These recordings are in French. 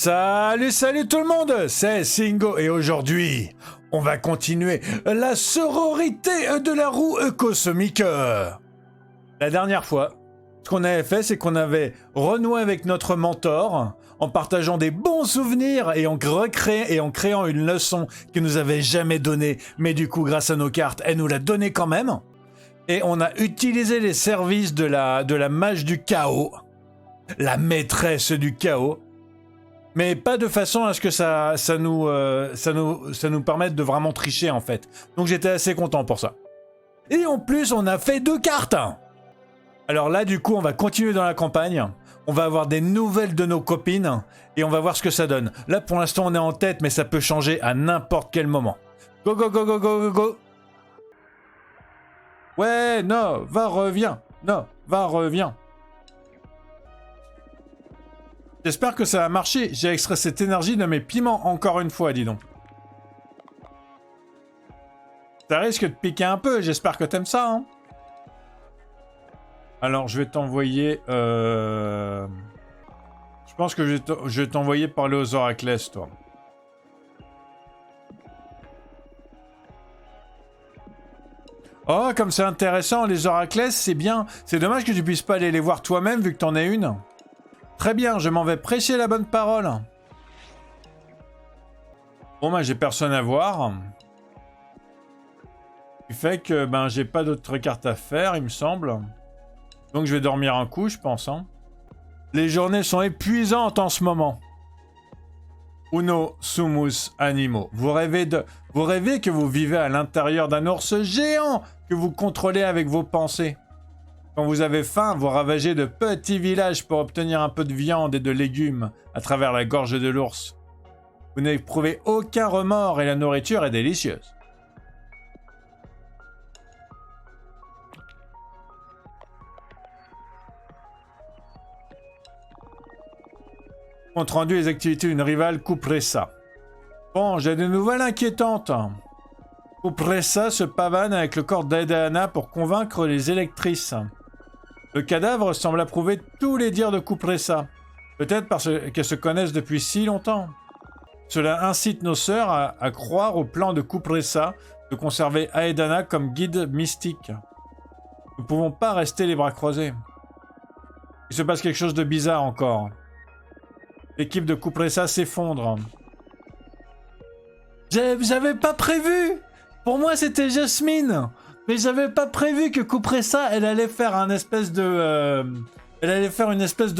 Salut tout le monde, c'est Singo et aujourd'hui, on va continuer la sororité de la roue cosmique. La dernière fois, ce qu'on avait fait, c'est qu'on avait renoué avec notre mentor en partageant des bons souvenirs et en créant une leçon qu'il nous avait jamais donnée, mais du coup, grâce à nos cartes, elle nous l'a donnée quand même. Et on a utilisé les services de la mage du chaos, la maîtresse du chaos. Mais pas de façon à ce que ça nous permette de vraiment tricher en fait. Donc j'étais assez content pour ça. Et en plus on a fait 2 cartes. Alors là du coup on va continuer dans la campagne. On va avoir des nouvelles de nos copines. Et on va voir ce que ça donne. Là pour l'instant on est en tête mais ça peut changer à n'importe quel moment. Go go go go go go go. Ouais non, va reviens. Non, va reviens. J'espère que ça va marcher. J'ai extrait cette énergie de mes piments encore une fois, dis donc. Ça risque de piquer un peu, j'espère que t'aimes ça, hein. Alors, je vais t'envoyer... Je pense que je vais t'envoyer parler aux oracles, toi. Oh, comme c'est intéressant, les oracles, c'est bien. C'est dommage que tu puisses pas aller les voir toi-même, vu que t'en as une. Très bien, je m'en vais prêcher la bonne parole. Bon, bah, j'ai personne à voir. Ce qui fait que, ben, j'ai pas d'autres cartes à faire, il me semble. Donc, je vais dormir un coup, je pense, hein. Les journées sont épuisantes en ce moment. Uno sumus animo. Vous rêvez que vous vivez à l'intérieur d'un ours géant que vous contrôlez avec vos pensées. Quand vous avez faim, vous ravagez de petits villages pour obtenir un peu de viande et de légumes à travers la gorge de l'ours. Vous n'éprouvez aucun remords et la nourriture est délicieuse. Compte rendu les activités d'une rivale, Cupressa. Bon, j'ai des nouvelles inquiétantes. Cupressa se pavane avec le corps d'Aedana pour convaincre les électrices. Le cadavre semble approuver tous les dires de Cupressa. Peut-être parce qu'elles se connaissent depuis si longtemps. Cela incite nos sœurs à croire au plan de Cupressa de conserver Aedana comme guide mystique. Nous ne pouvons pas rester les bras croisés. Il se passe quelque chose de bizarre encore. L'équipe de Cupressa s'effondre. J'avais pas prévu! Pour moi, c'était Jasmine! Mais j'avais pas prévu que Cupressa, elle allait faire une espèce de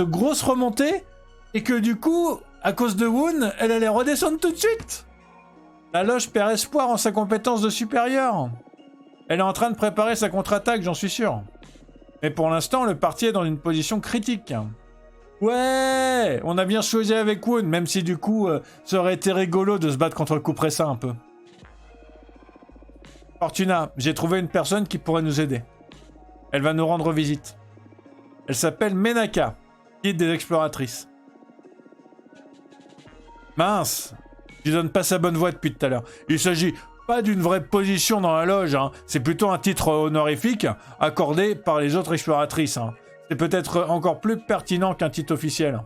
grosse remontée et que du coup, à cause de Woon, elle allait redescendre tout de suite. La loge perd espoir en sa compétence de supérieur. Elle est en train de préparer sa contre-attaque, j'en suis sûr. Mais pour l'instant, le parti est dans une position critique. Ouais, on a bien choisi avec Woon, même si du coup, ça aurait été rigolo de se battre contre Cupressa un peu. Fortuna, j'ai trouvé une personne qui pourrait nous aider. Elle va nous rendre visite. Elle s'appelle Menaka, guide des exploratrices. Mince, je donne pas sa bonne voix depuis tout à l'heure. Il s'agit pas d'une vraie position dans la loge, hein. C'est plutôt un titre honorifique accordé par les autres exploratrices. Hein. C'est peut-être encore plus pertinent qu'un titre officiel.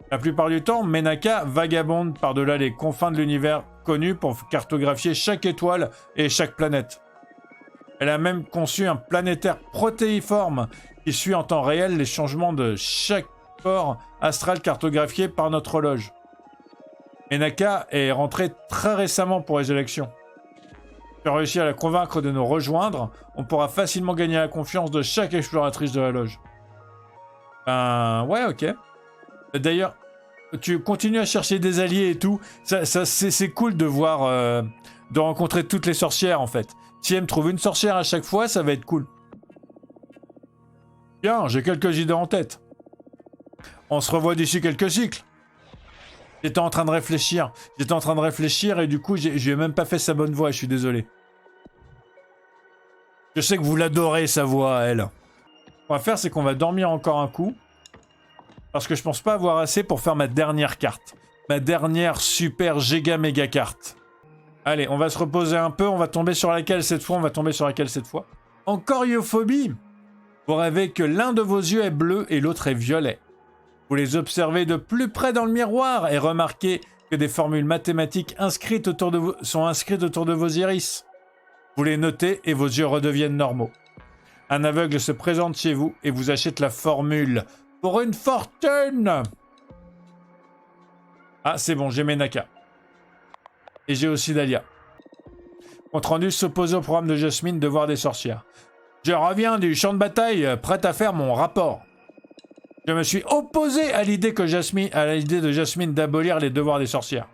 La plupart du temps, Menaka vagabonde par-delà les confins de l'univers connu pour cartographier chaque étoile et chaque planète. Elle a même conçu un planétaire protéiforme qui suit en temps réel les changements de chaque corps astral cartographié par notre loge. Menaka est rentrée très récemment pour les élections. Si on réussit à la convaincre de nous rejoindre, on pourra facilement gagner la confiance de chaque exploratrice de la loge. Ouais, ok. D'ailleurs, tu continues à chercher des alliés et tout. C'est cool de voir, de rencontrer toutes les sorcières en fait. Si elle me trouve une sorcière à chaque fois, ça va être cool. Bien, j'ai quelques idées en tête. On se revoit d'ici quelques cycles. J'étais en train de réfléchir et du coup, j'ai même pas fait sa bonne voix, je suis désolé. Je sais que vous l'adorez sa voix, elle. Ce qu'on va faire, c'est qu'on va dormir encore un coup. Parce que je pense pas avoir assez pour faire ma dernière carte. Ma dernière super giga méga carte. Allez, on va se reposer un peu. On va tomber sur laquelle cette fois? Encore Yophobie. Vous rêvez que l'un de vos yeux est bleu et l'autre est violet. Vous les observez de plus près dans le miroir et remarquez que des formules mathématiques sont inscrites autour de vos iris. Vous les notez et vos yeux redeviennent normaux. Un aveugle se présente chez vous et vous achète la formule pour une fortune. Ah, c'est bon, j'ai Ménaka. Et j'ai aussi Dahlia. Compte rendu s'opposer au programme de Jasmine Devoir des sorcières. Je reviens du champ de bataille, prêt à faire mon rapport. Je me suis opposé à l'idée de Jasmine d'abolir les devoirs des sorcières.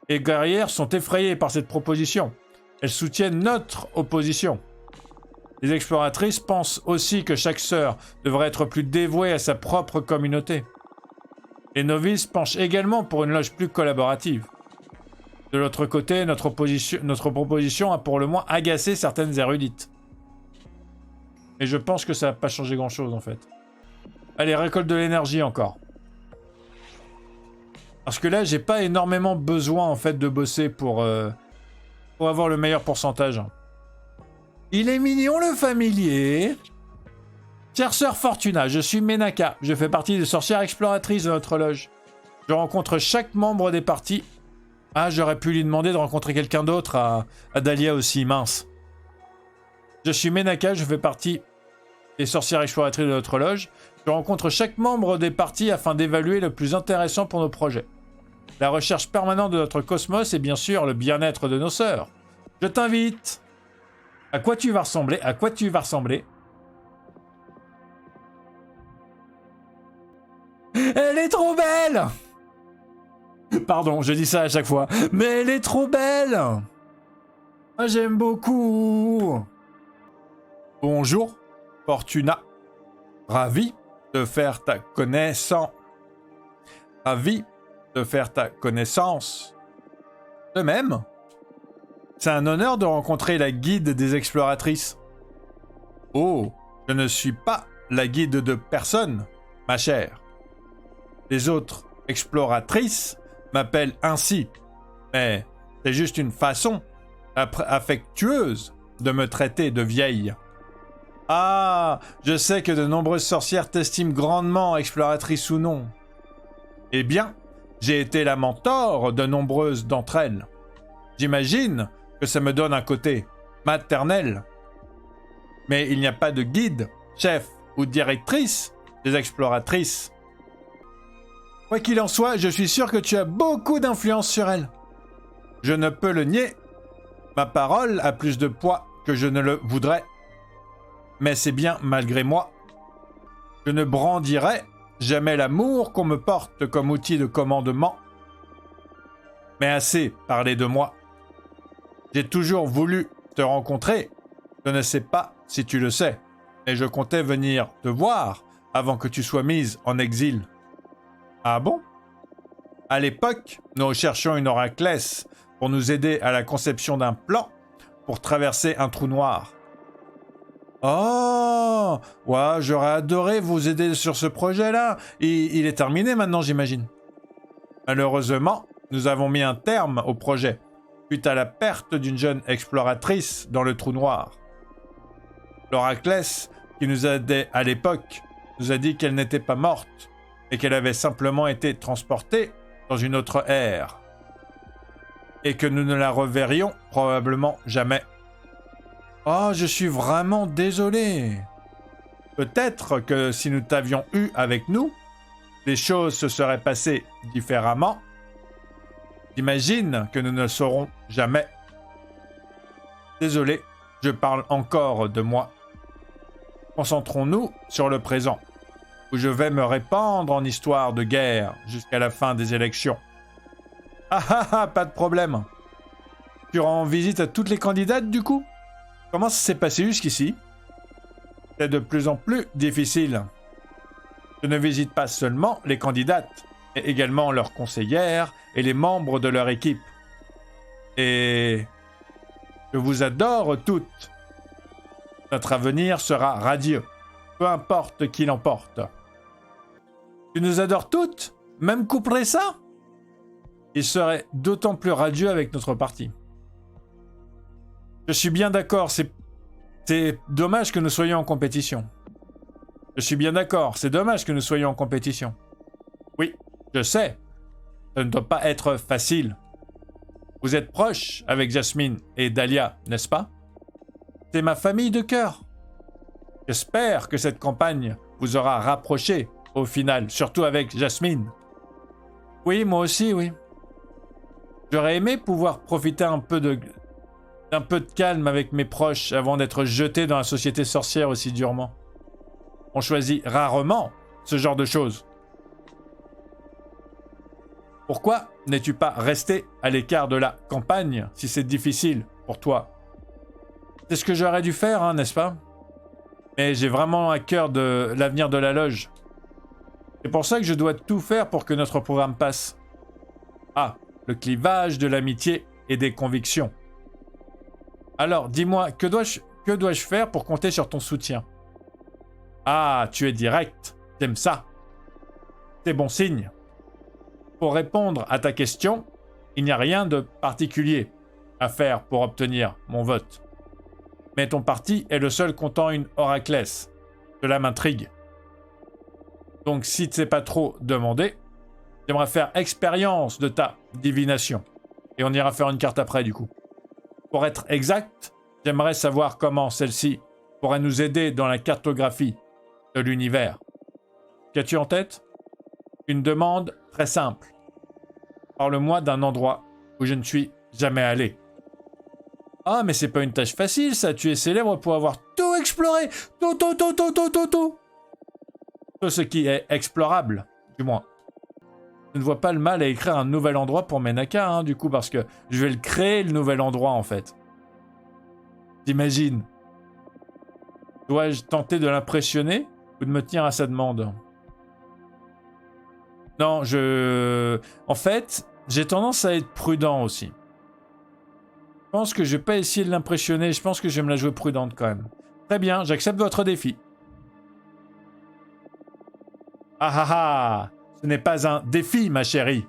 Les guerrières sont effrayées par cette proposition. Elles soutiennent notre opposition. Les exploratrices pensent aussi que chaque sœur devrait être plus dévouée à sa propre communauté. Les novices penchent également pour une loge plus collaborative. De l'autre côté, notre proposition a pour le moins agacé certaines érudites. Et je pense que ça n'a pas changé grand-chose en fait. Allez, récolte de l'énergie encore. Parce que là, j'ai pas énormément besoin en fait de bosser pour avoir le meilleur pourcentage. Il est mignon le familier. Chère sœur Fortuna, je suis Ménaka. Je fais partie des sorcières exploratrices de notre loge. Je rencontre chaque membre des parties. Ah, j'aurais pu lui demander de rencontrer quelqu'un d'autre à Dahlia aussi, mince. Je suis Ménaka, je fais partie des sorcières exploratrices de notre loge. Je rencontre chaque membre des parties afin d'évaluer le plus intéressant pour nos projets. La recherche permanente de notre cosmos et bien sûr le bien-être de nos sœurs. Je t'invite. À quoi tu vas ressembler? À quoi tu vas ressembler? Elle est trop belle! Pardon, je dis ça à chaque fois. Mais elle est trop belle! Ah, j'aime beaucoup! Bonjour, Fortuna. Ravi de faire ta connaissance. Ravi de faire ta connaissance. De même, c'est un honneur de rencontrer la guide des exploratrices. Oh, je ne suis pas la guide de personne, ma chère. Les autres exploratrices m'appellent ainsi, mais c'est juste une façon affectueuse de me traiter de vieille. Ah, je sais que de nombreuses sorcières t'estiment grandement, exploratrice ou non. Eh bien, j'ai été la mentor de nombreuses d'entre elles. J'imagine que ça me donne un côté maternel. Mais il n'y a pas de guide, chef ou directrice des exploratrices. Quoi qu'il en soit, je suis sûr que tu as beaucoup d'influence sur elles. Je ne peux le nier. Ma parole a plus de poids que je ne le voudrais. Mais c'est bien malgré moi. Je ne brandirai jamais l'amour qu'on me porte comme outil de commandement. Mais assez parlé de moi. J'ai toujours voulu te rencontrer. Je ne sais pas si tu le sais, mais je comptais venir te voir avant que tu sois mise en exil. Ah bon? À l'époque, nous cherchions une oraclesse pour nous aider à la conception d'un plan pour traverser un trou noir. Oh! Ouais, j'aurais adoré vous aider sur ce projet-là. Il est terminé maintenant, j'imagine. Malheureusement, nous avons mis un terme au projet, suite à la perte d'une jeune exploratrice dans le trou noir. L'oraclesse, qui nous aidait à l'époque, nous a dit qu'elle n'était pas morte et qu'elle avait simplement été transportée dans une autre ère. Et que nous ne la reverrions probablement jamais. Oh, je suis vraiment désolé. Peut-être que si nous t'avions eu avec nous, les choses se seraient passées différemment. J'imagine que nous ne le saurons jamais. Désolé, je parle encore de moi. Concentrons-nous sur le présent, où je vais me répandre en histoire de guerre jusqu'à la fin des élections. Ah ah ah, pas de problème. Tu rends visite à toutes les candidates du coup? Comment ça s'est passé jusqu'ici? C'est de plus en plus difficile. Je ne visite pas seulement les candidates, mais également leurs conseillères et les membres de leur équipe. Et je vous adore toutes. Notre avenir sera radieux, peu importe qui l'emporte. Tu nous adores toutes? Même couperait ça? Il serait d'autant plus radieux avec notre parti. Je suis bien d'accord, c'est dommage que nous soyons en compétition. Je suis bien d'accord, c'est dommage que nous soyons en compétition. Oui, je sais. Ça ne doit pas être facile. Vous êtes proches avec Jasmine et Dahlia, n'est-ce pas? C'est ma famille de cœur. J'espère que cette campagne vous aura rapprochés au final, surtout avec Jasmine. Oui, moi aussi, oui. J'aurais aimé pouvoir profiter d'un peu de calme avec mes proches avant d'être jeté dans la société sorcière aussi durement. On choisit rarement ce genre de choses. Pourquoi n'es-tu pas resté à l'écart de la campagne si c'est difficile pour toi? C'est ce que j'aurais dû faire, hein, n'est-ce pas? Mais j'ai vraiment à cœur de l'avenir de la loge. C'est pour ça que je dois tout faire pour que notre programme passe. Ah, le clivage de l'amitié et des convictions. Alors, dis-moi, que dois-je faire pour compter sur ton soutien? Ah, tu es direct. J'aime ça. C'est bon signe. Pour répondre à ta question, il n'y a rien de particulier à faire pour obtenir mon vote. Mais ton parti est le seul comptant une Horaclès. Cela m'intrigue. Donc si tu sais pas trop demander, j'aimerais faire expérience de ta divination. Et on ira faire une carte après du coup. Pour être exact, j'aimerais savoir comment celle-ci pourrait nous aider dans la cartographie de l'univers. Qu'as-tu en tête? Une demande très simple. Parle-moi d'un endroit où je ne suis jamais allé. Ah, mais c'est pas une tâche facile, ça. Tu es célèbre pour avoir tout exploré. Tout. Tout ce qui est explorable, du moins. Je ne vois pas le mal à écrire un nouvel endroit pour Menaka, hein, du coup, parce que je vais le créer, le nouvel endroit, en fait. T'imagines? Dois-je tenter de l'impressionner ou de me tenir à sa demande? Non, En fait, j'ai tendance à être prudent aussi. Je pense que je vais pas essayer de l'impressionner, je pense que je vais me la jouer prudente quand même. Très bien, j'accepte votre défi. Ah ah ah! Ce n'est pas un défi, ma chérie.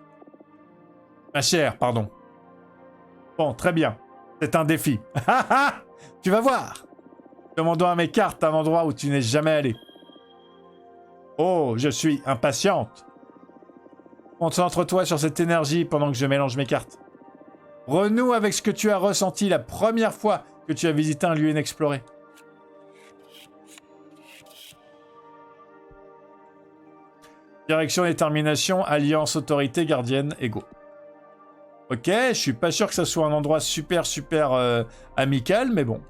Ma chère, pardon. Bon, très bien. C'est un défi. Ah ah! Tu vas voir. Demandons à mes cartes un endroit où tu n'es jamais allé. Oh, je suis impatiente. Concentre-toi sur cette énergie pendant que je mélange mes cartes. Renoue avec ce que tu as ressenti la première fois que tu as visité un lieu inexploré. Direction, détermination, alliance, autorité, gardienne, ego. Ok, je suis pas sûr que ça soit un endroit super amical, mais bon.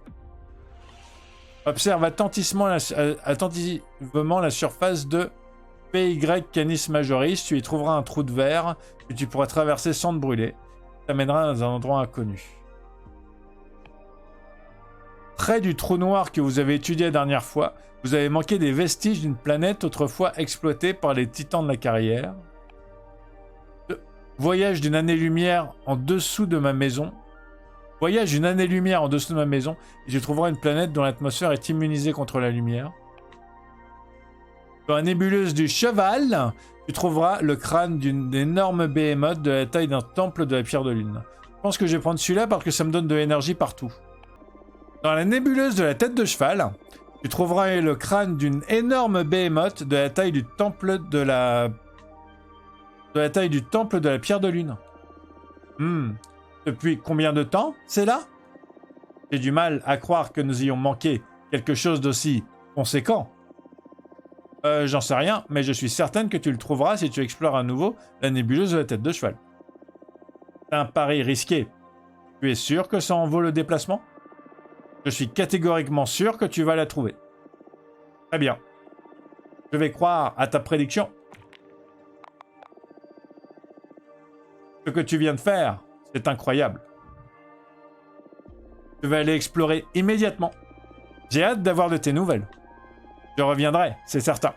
Observe attentivement la surface de PY Canis Majoris. Tu y trouveras un trou de verre que tu pourras traverser sans te brûler. T'amènera dans un endroit inconnu. Près du trou noir que vous avez étudié la dernière fois, vous avez manqué des vestiges d'une planète autrefois exploitée par les titans de la carrière. Voyage d'une année-lumière en dessous de ma maison. Voyage d'une année-lumière en dessous de ma maison, et je trouverai une planète dont l'atmosphère est immunisée contre la lumière. Dans la nébuleuse du cheval, tu trouveras le crâne d'une énorme behemoth de la taille d'un temple de la pierre de lune. Je pense que je vais prendre celui-là parce que ça me donne de l'énergie partout. Dans la nébuleuse de la tête de cheval, tu trouveras le crâne d'une énorme behemoth de la taille du temple de la pierre de lune. Depuis combien de temps c'est là? J'ai du mal à croire que nous ayons manqué quelque chose d'aussi conséquent. J'en sais rien, mais je suis certaine que tu le trouveras si tu explores à nouveau la nébuleuse de la tête de cheval. C'est un pari risqué. Tu es sûr que ça en vaut le déplacement? Je suis catégoriquement sûr que tu vas la trouver. Très bien. Je vais croire à ta prédiction. Ce que tu viens de faire, c'est incroyable. Je vais aller explorer immédiatement. J'ai hâte d'avoir de tes nouvelles. Je reviendrai, c'est certain.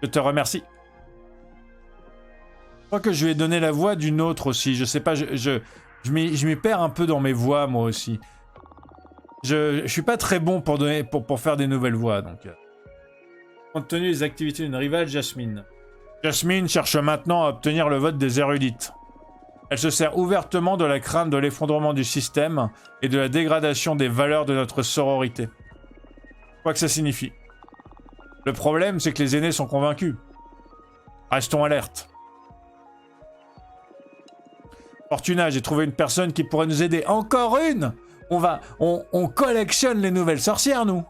Je te remercie. Je crois que je lui ai donné la voix d'une autre aussi. Je sais pas, je m'y perds un peu dans mes voix, moi aussi. Je suis pas très bon pour faire des nouvelles voix, donc. Compte tenu des activités d'une rivale, Jasmine. Jasmine cherche maintenant à obtenir le vote des érudites. Elle se sert ouvertement de la crainte de l'effondrement du système et de la dégradation des valeurs de notre sororité. Quoi que ça signifie. Le problème, c'est que les aînés sont convaincus. Restons alertes. Fortuna, j'ai trouvé une personne qui pourrait nous aider. Encore une! On collectionne les nouvelles sorcières, nous.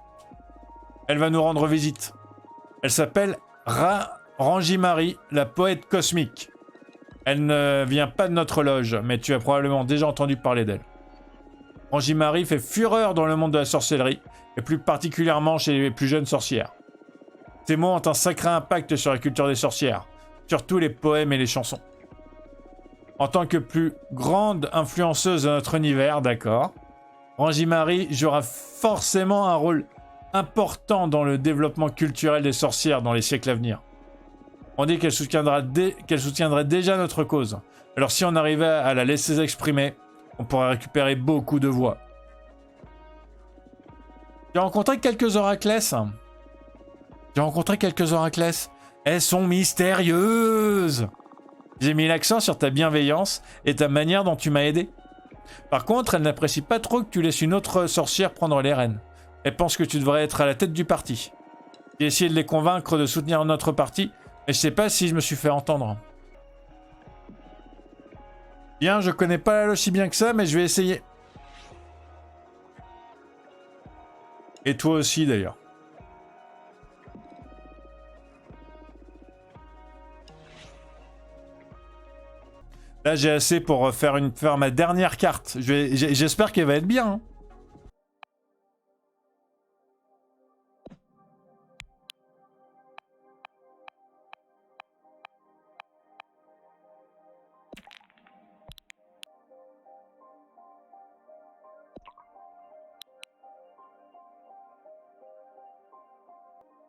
Elle va nous rendre visite. Elle s'appelle Rangi-Marie, la poète cosmique. Elle ne vient pas de notre loge, mais tu as probablement déjà entendu parler d'elle. Rangi-Marie fait fureur dans le monde de la sorcellerie, et plus particulièrement chez les plus jeunes sorcières. Ses mots ont un sacré impact sur la culture des sorcières, surtout les poèmes et les chansons. En tant que plus grande influenceuse de notre univers, d'accord, Rangi-Marie jouera forcément un rôle important dans le développement culturel des sorcières dans les siècles à venir. On dit qu'elle soutiendrait déjà notre cause. Alors si on arrivait à la laisser exprimer, on pourrait récupérer beaucoup de voix. J'ai rencontré quelques oraclesses. Elles sont mystérieuses. J'ai mis l'accent sur ta bienveillance et ta manière dont tu m'as aidé. Par contre, elle n'apprécie pas trop que tu laisses une autre sorcière prendre les rênes. Elle pense que tu devrais être à la tête du parti. J'ai essayé de les convaincre de soutenir notre parti, mais je sais pas si je me suis fait entendre. Bien, je connais pas la loge si bien que ça, mais je vais essayer. Et toi aussi, d'ailleurs. Là, j'ai assez pour faire ma dernière carte. J'espère qu'elle va être bien. Hein.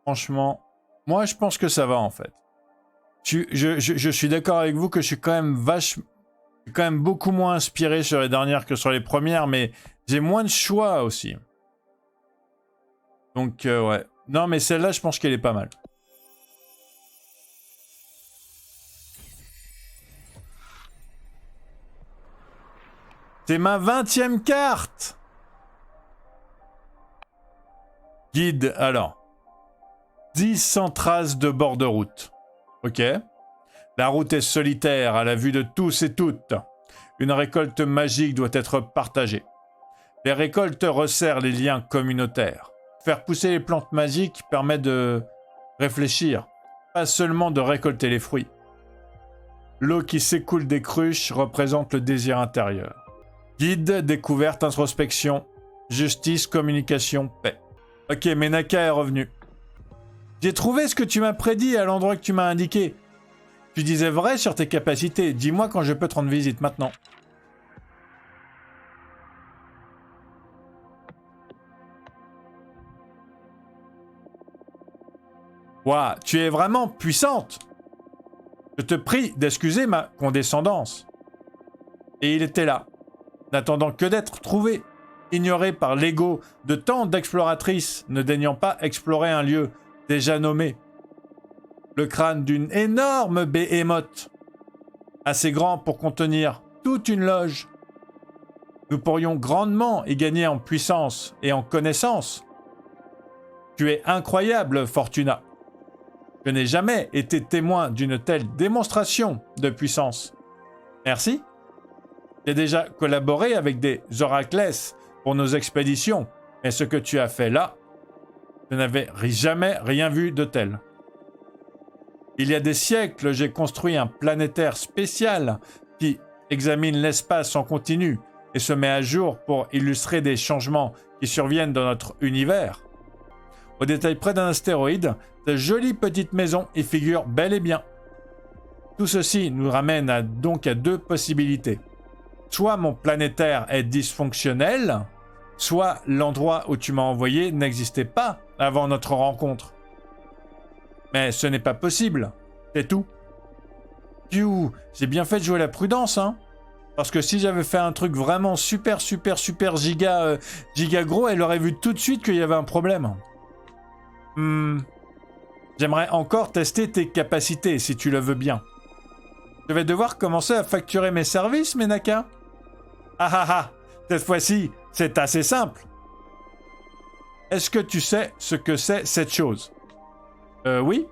Franchement, moi, je pense que ça va, en fait. Je suis d'accord avec vous que je suis quand même beaucoup moins inspiré sur les dernières que sur les premières, mais j'ai moins de choix aussi. Donc, ouais. Non, mais celle-là, je pense qu'elle est pas mal. C'est ma 20e carte! Guide, alors. 10 sans traces de bord de route. Ok. La route est solitaire à la vue de tous et toutes. Une récolte magique doit être partagée. Les récoltes resserrent les liens communautaires. Faire pousser les plantes magiques permet de réfléchir, pas seulement de récolter les fruits. L'eau qui s'écoule des cruches représente le désir intérieur. Guide, découverte, introspection, justice, communication, paix. Ok, Menaka est revenu. J'ai trouvé ce que tu m'as prédit à l'endroit que tu m'as indiqué. Tu disais vrai sur tes capacités. Dis-moi quand je peux te rendre visite maintenant. Ouah, tu es vraiment puissante. Je te prie d'excuser ma condescendance. Et il était là, n'attendant que d'être trouvé, ignoré par l'ego de tant d'exploratrices ne daignant pas explorer un lieu déjà nommé. Le crâne d'une énorme behemoth, assez grand pour contenir toute une loge. Nous pourrions grandement y gagner en puissance et en connaissance. Tu es incroyable, Fortuna. Je n'ai jamais été témoin d'une telle démonstration de puissance. Merci. J'ai déjà collaboré avec des oracles pour nos expéditions, mais ce que tu as fait là, je n'avais jamais rien vu de tel. Il y a des siècles, j'ai construit un planétaire spécial qui examine l'espace en continu et se met à jour pour illustrer des changements qui surviennent dans notre univers. Au détail près d'un astéroïde, de jolies petites maisons y figurent bel et bien. Tout ceci nous ramène donc à deux possibilités. Soit mon planétaire est dysfonctionnel, soit l'endroit où tu m'as envoyé n'existait pas avant notre rencontre. Mais ce n'est pas possible, c'est tout. Piou, j'ai bien fait de jouer la prudence, hein. Parce que si j'avais fait un truc vraiment super giga gros, elle aurait vu tout de suite qu'il y avait un problème. J'aimerais encore tester tes capacités, si tu le veux bien. Je vais devoir commencer à facturer mes services, Menaka. Ah ah ah, cette fois-ci, c'est assez simple. Est-ce que tu sais ce que c'est cette chose? Oui.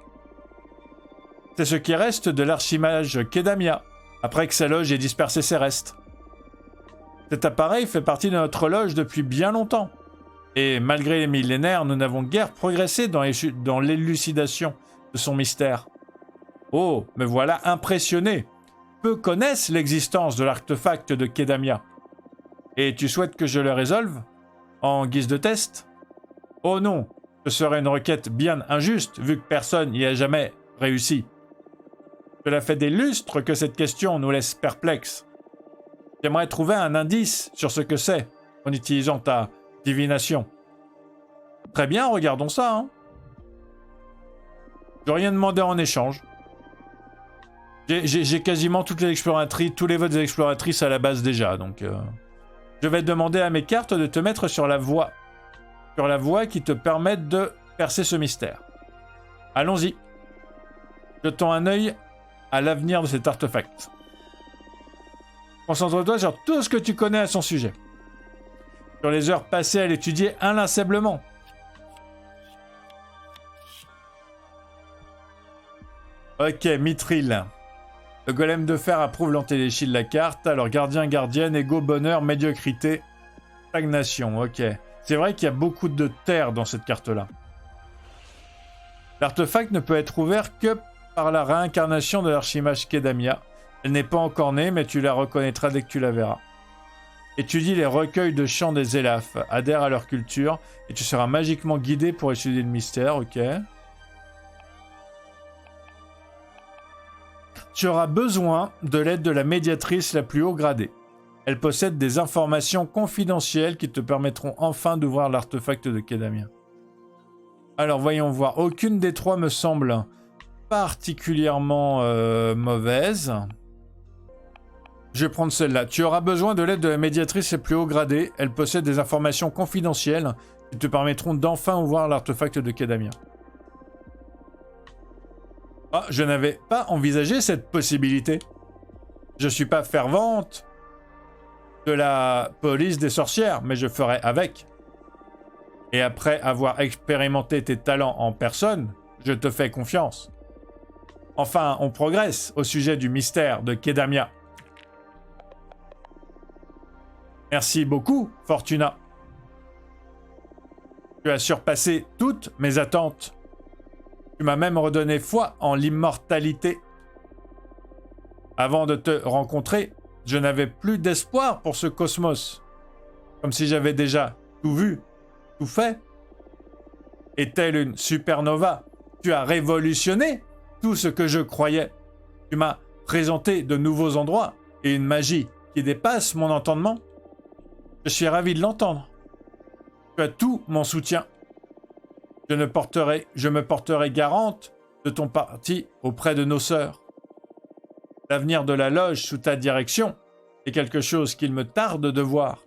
C'est ce qui reste de l'archimage Kedamia, après que sa loge ait dispersé ses restes. Cet appareil fait partie de notre loge depuis bien longtemps. Et malgré les millénaires, nous n'avons guère progressé dans l'élucidation de son mystère. Oh, me voilà impressionné. Peu connaissent l'existence de l'artefact de Kedamia. Et tu souhaites que je le résolve? En guise de test? Oh non, ce serait une requête bien injuste, vu que personne n'y a jamais réussi. Cela fait des lustres que cette question nous laisse perplexes. J'aimerais trouver un indice sur ce que c'est, en utilisant ta divination. Très bien, regardons ça. Hein. Je n'ai rien demandé en échange. J'ai quasiment toutes les exploratrices, tous les votes des exploratrices à la base déjà, donc... Je vais demander à mes cartes de te mettre sur la voie. Sur la voie qui te permette de percer ce mystère. Allons-y. Jetons un œil à l'avenir de cet artefact. Concentre-toi sur tout ce que tu connais à son sujet. Sur les heures passées à l'étudier inlassablement. Ok, Mithril. Le golem de fer approuve l'antéléchie de la carte. Alors, gardien, gardienne, égo, bonheur, médiocrité, stagnation. Ok. C'est vrai qu'il y a beaucoup de terre dans cette carte-là. L'artefact ne peut être ouvert que par la réincarnation de l'archimage Kedamia. Elle n'est pas encore née, mais tu la reconnaîtras dès que tu la verras. Étudie les recueils de chants des Elafes, adhère à leur culture, et tu seras magiquement guidé pour étudier le mystère, ok. Tu auras besoin de l'aide de la médiatrice la plus haut gradée. Elle possède des informations confidentielles qui te permettront enfin d'ouvrir l'artefact de Kedamia. Alors voyons voir, aucune des trois me semble particulièrement mauvaise. Je vais prendre celle-là. Tu auras besoin de l'aide de la médiatrice la plus haut gradée. Elle possède des informations confidentielles qui te permettront d'enfin ouvrir l'artefact de Kedamia. Ah, je n'avais pas envisagé cette possibilité. Je suis pas fervente de la police des sorcières, mais je ferai avec. Et après avoir expérimenté tes talents en personne, je te fais confiance. Enfin, on progresse au sujet du mystère de Kedamia. Merci beaucoup, Fortuna. Tu as surpassé toutes mes attentes. Tu m'as même redonné foi en l'immortalité. Avant de te rencontrer, je n'avais plus d'espoir pour ce cosmos. Comme si j'avais déjà tout vu, tout fait. Et telle une supernova, tu as révolutionné tout ce que je croyais. Tu m'as présenté de nouveaux endroits et une magie qui dépasse mon entendement. Je suis ravi de l'entendre. Tu as tout mon soutien. Je me porterai garante de ton parti auprès de nos sœurs. L'avenir de la loge sous ta direction est quelque chose qu'il me tarde de voir.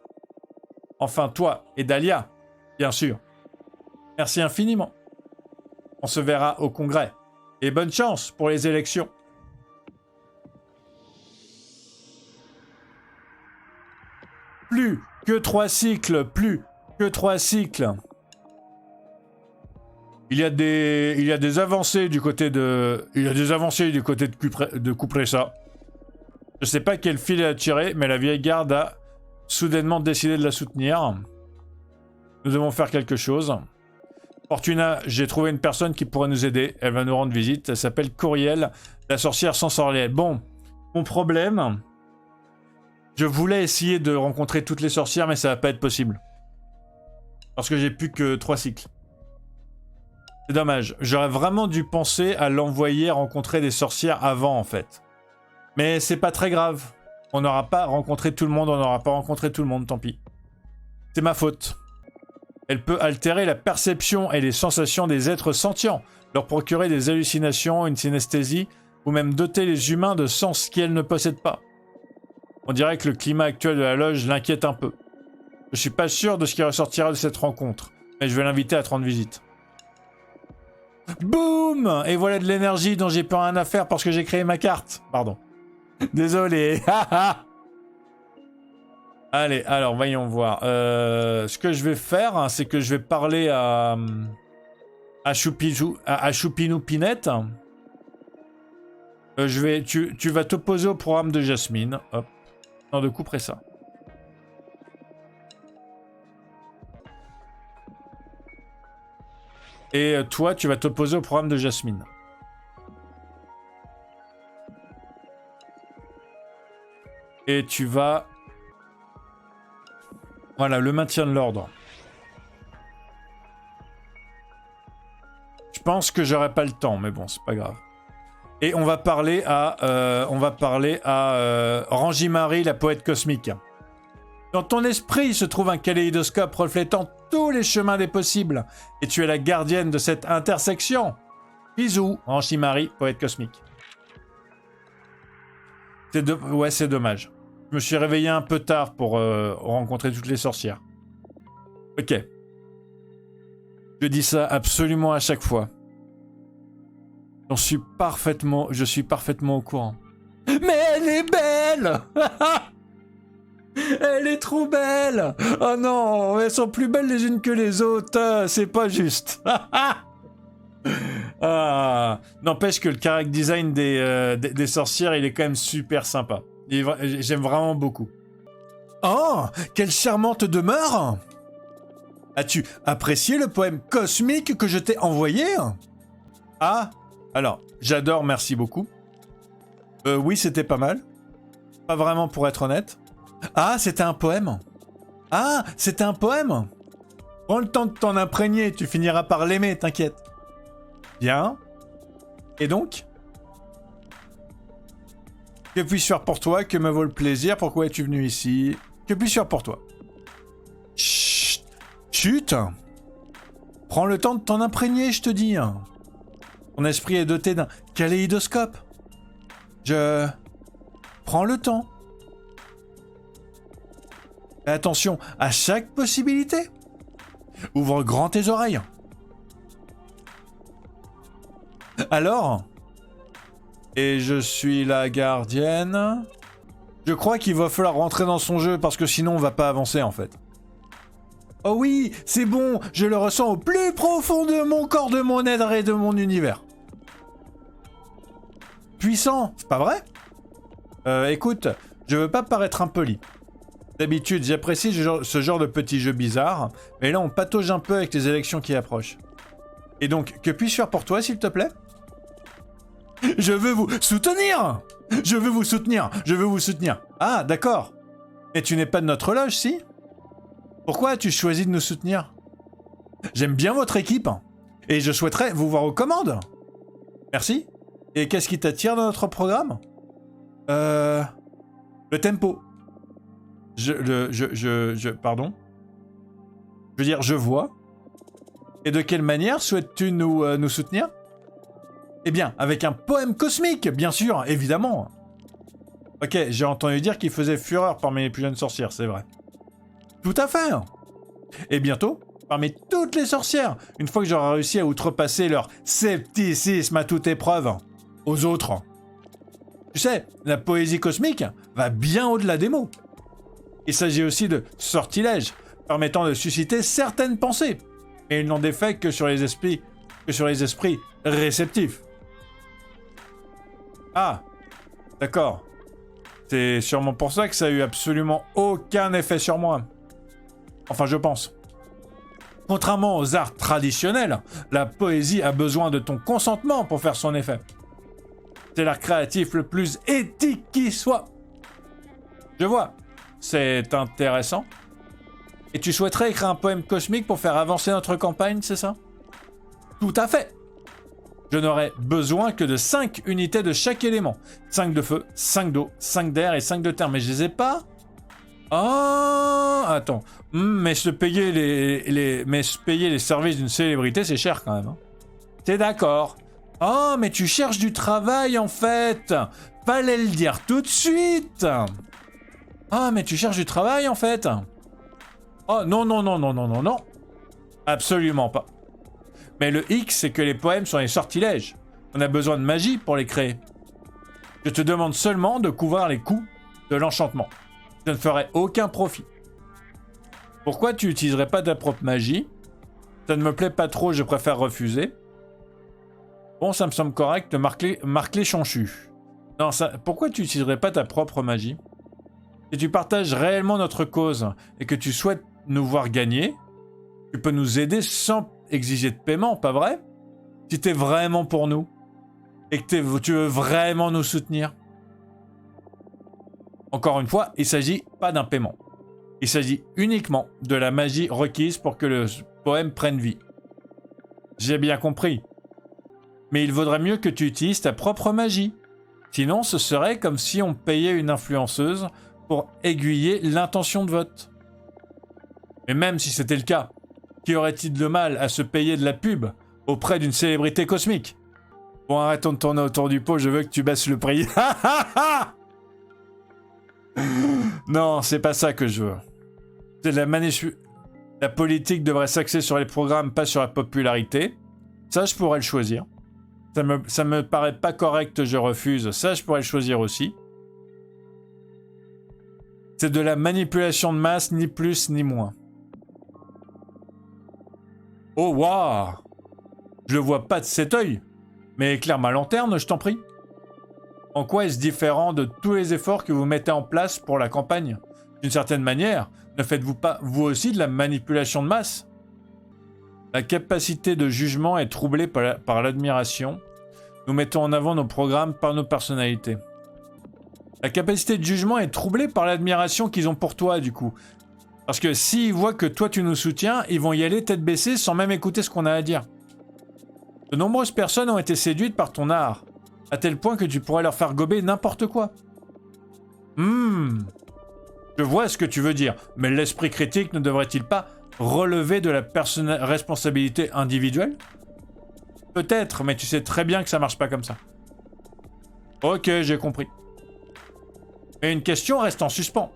Enfin, toi et Dahlia, bien sûr. Merci infiniment. On se verra au congrès. Et bonne chance pour les élections. Plus que 3 cycles, plus que 3 cycles. Il y a des avancées du côté de... Il y a des avancées du côté de Cupressa. Je sais pas quel fil elle a tiré, mais la vieille garde a soudainement décidé de la soutenir. Nous devons faire quelque chose. Fortuna, j'ai trouvé une personne qui pourrait nous aider. Elle va nous rendre visite. Elle s'appelle Coriel, la sorcière sensorielle. Bon, mon problème... Je voulais essayer de rencontrer toutes les sorcières, mais ça va pas être possible. Parce que j'ai plus que 3 cycles. C'est dommage. J'aurais vraiment dû penser à l'envoyer rencontrer des sorcières avant, en fait. Mais c'est pas très grave. On n'aura pas rencontré tout le monde, on n'aura pas rencontré tout le monde, tant pis. C'est ma faute. Elle peut altérer la perception et les sensations des êtres sentients, leur procurer des hallucinations, une synesthésie, ou même doter les humains de sens qu'elles ne possèdent pas. On dirait que le climat actuel de la loge l'inquiète un peu. Je suis pas sûr de ce qui ressortira de cette rencontre, mais je vais l'inviter à te rendre visite. Boum! Et voilà de l'énergie dont j'ai plus rien à faire parce que j'ai créé ma carte. Pardon. Désolé. Allez, alors voyons voir. Ce que je vais faire, hein, c'est que je vais parler à à Choupinou Pinette. Tu vas t'opposer au programme de Jasmine. Hop. Non, de couperai ça. Et toi, tu vas t'opposer au programme de Jasmine. Et tu vas... Voilà, le maintien de l'ordre. Je pense que j'aurai pas le temps, mais bon, c'est pas grave. Et on va parler à Rangi-Marie, la poète cosmique. Dans ton esprit se trouve un kaléidoscope reflétant tous les chemins des possibles. Et tu es la gardienne de cette intersection. Bisous, Rangi-Marie, poète cosmique. Ouais, c'est dommage. Je me suis réveillé un peu tard pour rencontrer toutes les sorcières. Ok. Je dis ça absolument à chaque fois. Je suis parfaitement au courant. Mais elle est belle. Elle est trop belle. Oh non, elles sont plus belles les unes que les autres. C'est pas juste. Ah, n'empêche que le character design des sorcières, il est quand même super sympa. J'aime vraiment beaucoup. Oh, quelle charmante demeure! As-tu apprécié le poème cosmique que je t'ai envoyé? Ah, alors, j'adore, merci beaucoup. Oui, c'était pas mal. Pas vraiment pour être honnête. Ah, c'était un poème. Ah, c'était un poème. Prends le temps de t'en imprégner, tu finiras par l'aimer, t'inquiète. Bien. Et donc? Que puis-je faire pour toi? Que me vaut le plaisir? Pourquoi es-tu venu ici? Que puis-je faire pour toi? Chut! Chut! Prends le temps de t'en imprégner, je te dis. Ton esprit est doté d'un kaléidoscope. Prends le temps. Fais attention à chaque possibilité. Ouvre grand tes oreilles. Alors? Et je suis la gardienne. Je crois qu'il va falloir rentrer dans son jeu parce que sinon on va pas avancer en fait. Oh oui, c'est bon, je le ressens au plus profond de mon corps, de mon être et de mon univers. Puissant, c'est pas vrai? Écoute, je veux pas paraître impoli. D'habitude, j'apprécie ce genre de petits jeux bizarres, mais là on patauge un peu avec les élections qui approchent. Et donc, que puis-je faire pour toi, s'il te plaît? Je veux vous soutenir! Je veux vous soutenir! Je veux vous soutenir! Ah, d'accord. Mais tu n'es pas de notre loge, si? Pourquoi as-tu choisi de nous soutenir? J'aime bien votre équipe, et je souhaiterais vous voir aux commandes. Merci. Et qu'est-ce qui t'attire dans notre programme? Le tempo. Pardon? Je veux dire, je vois. Et de quelle manière souhaites-tu nous soutenir? Eh bien, avec un poème cosmique, bien sûr, évidemment. Ok, j'ai entendu dire qu'il faisait fureur parmi les plus jeunes sorcières, c'est vrai. Tout à fait. Et bientôt, parmi toutes les sorcières, une fois que j'aurai réussi à outrepasser leur scepticisme à toute épreuve, aux autres. Tu sais, la poésie cosmique va bien au-delà des mots. Il s'agit aussi de sortilèges, permettant de susciter certaines pensées, et ils n'ont d'effet que sur les esprits réceptifs. Ah, d'accord. C'est sûrement pour ça que ça a eu absolument aucun effet sur moi. Enfin, je pense. Contrairement aux arts traditionnels, la poésie a besoin de ton consentement pour faire son effet. C'est l'art créatif le plus éthique qui soit. Je vois. C'est intéressant. Et tu souhaiterais écrire un poème cosmique pour faire avancer notre campagne, c'est ça? Tout à fait. Je n'aurai besoin que de 5 unités de chaque élément. 5 de feu, 5 d'eau, 5 d'air et 5 de terre. Mais je les ai pas? Oh, attends. Mais se payer les services d'une célébrité, c'est cher quand même. Hein. T'es d'accord? Oh, mais tu cherches du travail en fait. Fallait le dire tout de suite. Ah, mais tu cherches du travail en fait. Oh, non, non, non, non, non, non, non. Absolument pas. Mais le hic, c'est que les poèmes sont des sortilèges. On a besoin de magie pour les créer. Je te demande seulement de couvrir les coûts de l'enchantement. Je ne ferai aucun profit. Pourquoi tu n'utiliserais pas ta propre magie Ça ne me plaît pas trop, je préfère refuser. Bon, ça me semble correct, marque-les chanchus. Non, ça, pourquoi tu n'utiliserais pas ta propre magie? Si tu partages réellement notre cause et que tu souhaites nous voir gagner, tu peux nous aider sans exiger de paiement, pas vrai? Si t'es vraiment pour nous et que tu veux vraiment nous soutenir. Encore une fois, il ne s'agit pas d'un paiement. Il s'agit uniquement de la magie requise pour que le poème prenne vie. J'ai bien compris. Mais il vaudrait mieux que tu utilises ta propre magie. Sinon, ce serait comme si on payait une influenceuse pour aiguiller l'intention de vote. Et même si c'était le cas, qu'y aurait-il de mal à se payer de la pub auprès d'une célébrité cosmique? Bon, arrêtons de tourner autour du pot, je veux que tu baisses le prix. Non, c'est pas ça que je veux. C'est la politique devrait s'axer sur les programmes, pas sur la popularité. Ça, je pourrais le choisir. Ça me paraît pas correct, je refuse. Ça, je pourrais le choisir aussi. C'est de la manipulation de masse, ni plus ni moins. Oh, waouh! Je le vois pas de cet œil. Mais éclaire ma lanterne, je t'en prie. En quoi est-ce différent de tous les efforts que vous mettez en place pour la campagne? D'une certaine manière, ne faites-vous pas, vous aussi, de la manipulation de masse? La capacité de jugement est troublée par l'admiration. Nous mettons en avant nos programmes par nos personnalités. La capacité de jugement est troublée par l'admiration qu'ils ont pour toi, du coup. Parce que s'ils voient que toi tu nous soutiens, ils vont y aller tête baissée sans même écouter ce qu'on a à dire. De nombreuses personnes ont été séduites par ton art, à tel point que tu pourrais leur faire gober n'importe quoi. Je vois ce que tu veux dire, mais l'esprit critique ne devrait-il pas relever de la responsabilité individuelle? Peut-être, mais tu sais très bien que ça marche pas comme ça. Ok, j'ai compris. Mais une question reste en suspens.